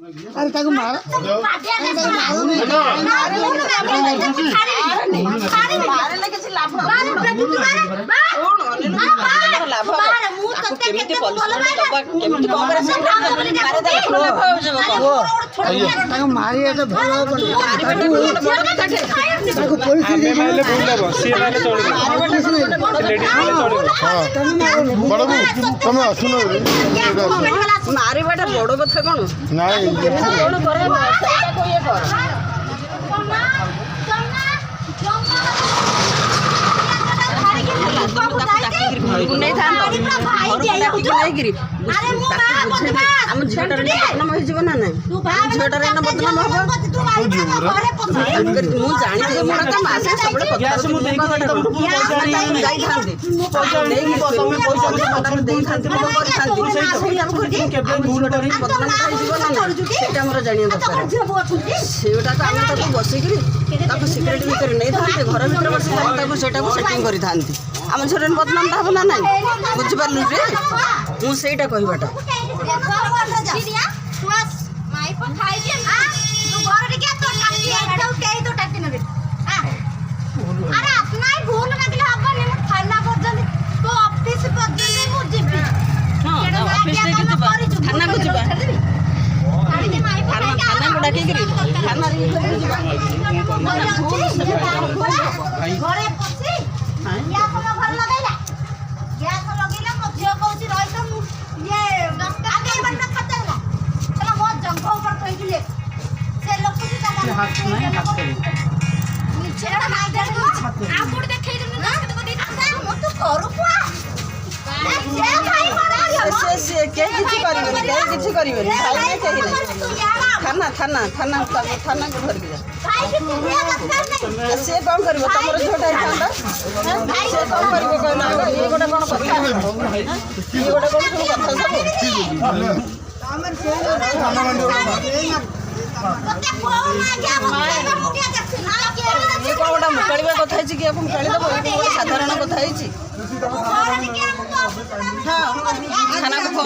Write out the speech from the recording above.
अरे ताको मार मारी मारे बाटा बड़ कथा कौन आम झीटार बदनाम हो ना ना झीटार बदनाम हम जानी मासे सब जाना सेटा बसिक सिक्रेट भितर नहीं था घर भर बस सेटिंग कर आम झील बदनाम हम ना ना बुझिपारू रे मुझे कहबाटा थाना को जावा थाना को डाक थाना थाना थाना थाना को धर से कौन कर तुम झोटा से कौन कर ये गोटे कौन कथा ये गोटे कौन सब कथा ये कौन गोटा मुकाड़ा कथा कि मुकाड़ी दब साधारण कथा हाँ थाना को